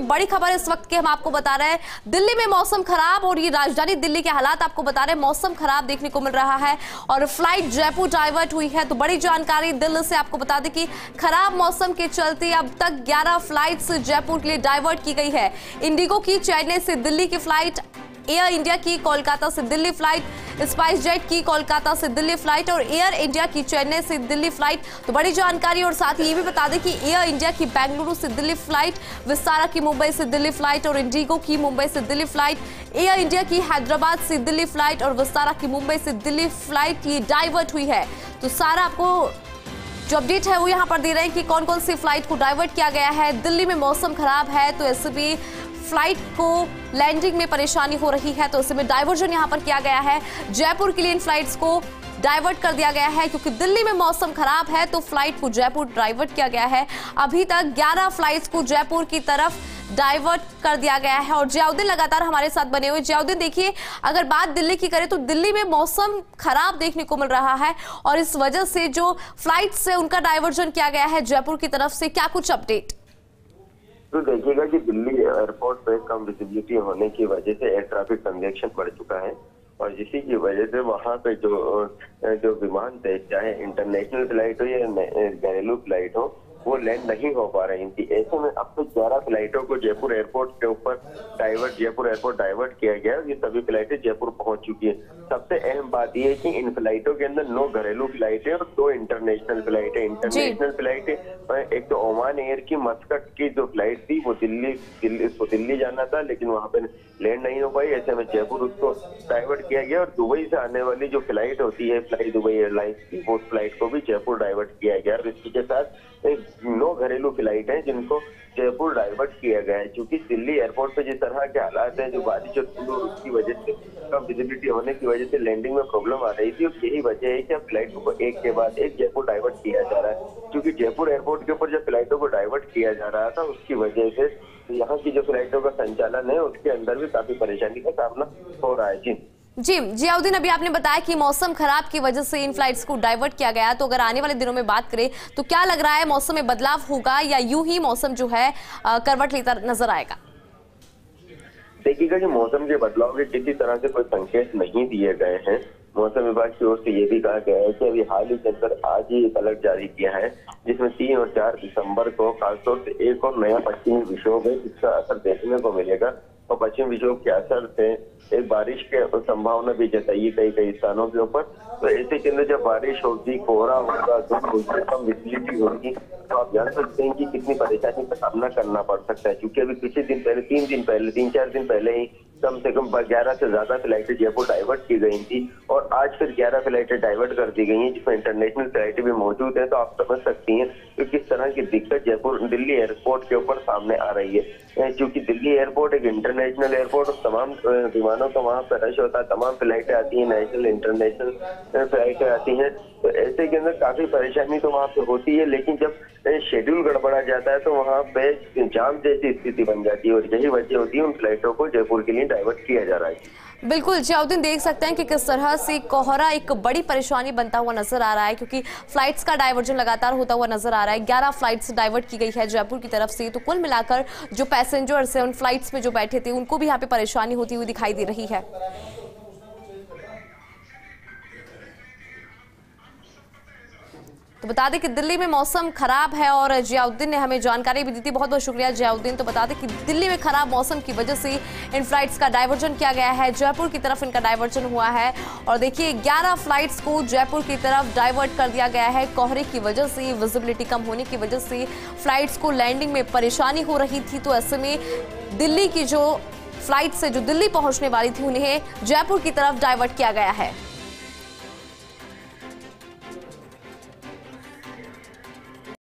बड़ी खबर इस वक्त की हम आपको बता रहे हैं, दिल्ली में मौसम खराब और ये राजधानी दिल्ली के हालात आपको बता रहे हैं। मौसम खराब देखने को मिल रहा है और फ्लाइट जयपुर डाइवर्ट हुई है। तो बड़ी जानकारी दिल्ली से आपको बता दें कि खराब मौसम के चलते अब तक 11 फ्लाइट्स जयपुर के लिए डाइवर्ट की गई है। इंडिगो की चेन्नई से दिल्ली की फ्लाइट, एयर इंडिया की कोलकाता से दिल्ली फ्लाइट, स्पाइस जेट की कोलकाता से दिल्ली फ्लाइट और एयर इंडिया की चेन्नई से दिल्ली फ्लाइट। तो बड़ी जानकारी और साथ ही ये भी बता दें कि एयर इंडिया की बेंगलुरु से दिल्ली फ्लाइट, विस्तारा की मुंबई से दिल्ली फ्लाइट और इंडिगो की मुंबई से दिल्ली फ्लाइट, एयर इंडिया की हैदराबाद से दिल्ली फ्लाइट और विस्तारा की मुंबई से दिल्ली फ्लाइट ये डाइवर्ट हुई है। तो सारा आपको जो अपडेट है वो यहाँ पर दे रहे हैं कि कौन कौन सी फ्लाइट को डाइवर्ट किया गया है। दिल्ली में मौसम खराब है तो ऐसे भी फ्लाइट को लैंडिंग में परेशानी हो रही है, तो ऐसे में डाइवर्जन यहां पर किया गया है। जयपुर के लिए इन फ्लाइट्स को डाइवर्ट कर दिया गया है क्योंकि दिल्ली में मौसम खराब है तो फ्लाइट को जयपुर डाइवर्ट किया गया है। अभी तक 11 फ्लाइट्स को जयपुर की तरफ डाइवर्ट कर दिया गया है और जियाउद्दीन लगातार हमारे साथ बने हुए। जियाउद्दीन, देखिए, अगर बात दिल्ली की करें तो दिल्ली में मौसम खराब देखने को मिल रहा है और इस वजह से जो फ्लाइट्स है उनका डाइवर्जन किया गया है जयपुर की तरफ से, क्या कुछ अपडेट? तो देखिएगा कि दिल्ली एयरपोर्ट पे कम विजिबिलिटी होने की वजह से एयर ट्रैफिक कंजेक्शन बढ़ चुका है और इसी की वजह से वहां पे जो विमान थे, चाहे इंटरनेशनल फ्लाइट हो या घरेलू फ्लाइट हो, वो लैंड नहीं हो पा रही थी। ऐसे में अब तो 11 फ्लाइटों को जयपुर एयरपोर्ट के ऊपर जयपुर एयरपोर्ट डाइवर्ट किया गया है। ये सभी फ्लाइटें जयपुर पहुंच चुकी है। सबसे अहम बात यह है कि इन फ्लाइटों के अंदर 9 घरेलू फ्लाइटें और 2 इंटरनेशनल फ्लाइटें। इंटरनेशनल फ्लाइटें, एक तो ओमान एयर की मस्कट की जो फ्लाइट थी वो दिल्ली जाना था लेकिन वहां पे लैंड नहीं हो पाई। ऐसे में जयपुर उसको डाइवर्ट किया गया और दुबई से आने वाली जो फ्लाइट होती है, फ्लाई दुबई एयरलाइंस की, वो फ्लाइट को भी जयपुर डाइवर्ट किया गया। इसी के साथ 9 घरेलू फ्लाइट हैं जिनको जयपुर डाइवर्ट किया गया है। क्योंकि दिल्ली एयरपोर्ट पे जिस तरह के हालात हैं, जो बारिश और उसकी वजह से कम विजिबिलिटी होने की वजह से लैंडिंग में प्रॉब्लम आ रही थी और यही वजह है कि अब फ्लाइटों को एक के बाद एक जयपुर डाइवर्ट किया जा रहा है। क्योंकि जयपुर एयरपोर्ट के ऊपर जब फ्लाइटों को डाइवर्ट किया जा रहा था उसकी वजह से यहाँ की जो फ्लाइटों का संचालन है उसके अंदर भी काफी परेशानी का सामना हो रहा है। जी जियाउद्दीन, अभी आपने बताया कि मौसम खराब की वजह से इन फ्लाइट्स को डाइवर्ट किया गया, तो अगर आने वाले दिनों में बात करें तो क्या लग रहा है, मौसम में बदलाव होगा या यूं ही मौसम जो है करवट लेता नजर आएगा? देखिएगा कि मौसम के बदलाव के किसी तरह से कोई संकेत नहीं दिए गए हैं। मौसम विभाग की ओर से ये भी कहा गया है कि अभी हाल ही के अंदर आज ही एक अलर्ट जारी किया है जिसमें 3 और 4 दिसंबर को खासतौर से एक और नया पश्चिमी विक्षोभ है जिसका असर देखने को मिलेगा और पश्चिम विक्षोभ के असर से एक बारिश की संभावना भी जताई कई स्थानों के ऊपर। तो ऐसे के अंदर जब बारिश होगी, कोहरा होगा, कम विजिबिलिटी होगी, तो आप जान सकते हैं कि कितनी परेशानी का सामना करना पड़ सकता है। क्योंकि अभी कुछ दिन पहले 3-4 दिन पहले ही कम से कम 11 से ज्यादा फ्लाइटें जयपुर डाइवर्ट की गई थी और आज फिर 11 फ्लाइटें डाइवर्ट कर दी गई हैं जिसमें इंटरनेशनल फ्लाइटें भी मौजूद है। तो आप समझ सकती हैं कि किस तरह की दिक्कत दिल्ली एयरपोर्ट के ऊपर सामने आ रही है। क्योंकि दिल्ली एयरपोर्ट एक इंटरनेशनल एयरपोर्ट और तमाम विमानों का वहाँ पर रश होता है, तमाम फ्लाइटें आती हैं, नेशनल इंटरनेशनल फ्लाइटें आती हैं। तो ऐसे के अंदर काफी परेशानी तो वहाँ पे होती है, लेकिन जब शेड्यूल गड़बड़ा जाता है तो वहाँ पे जाम जैसी स्थिति बन जाती है और यही वजह होती है उन फ्लाइटों को जयपुर के लिए डाइवर्ट किया जा रहा है। बिल्कुल जियाउद्दीन, देख सकते हैं कि किस तरह से कोहरा एक बड़ी परेशानी बनता हुआ नजर आ रहा है क्योंकि फ्लाइट्स का डाइवर्जन लगातार होता हुआ नजर आ रहा है। 11 फ्लाइट्स डाइवर्ट की गई है जयपुर की तरफ से। तो कुल मिलाकर जो पैसेंजर्स हैं उन फ्लाइट्स में जो बैठे थे उनको भी यहाँ पे परेशानी होती हुई दिखाई दे रही है। तो बता दें कि दिल्ली में मौसम खराब है और जियाउद्दीन ने हमें जानकारी भी दी थी। बहुत बहुत शुक्रिया जियाउद्दीन। तो बता दें कि दिल्ली में खराब मौसम की वजह से इन फ्लाइट्स का डाइवर्जन किया गया है, जयपुर की तरफ इनका डाइवर्जन हुआ है और देखिए 11 फ्लाइट्स को जयपुर की तरफ डाइवर्ट कर दिया गया है। कोहरे की वजह से, विजिबिलिटी कम होने की वजह से फ्लाइट्स को लैंडिंग में परेशानी हो रही थी। तो ऐसे में दिल्ली की जो फ्लाइट्स है जो दिल्ली पहुंचने वाली थी उन्हें जयपुर की तरफ डाइवर्ट किया गया है।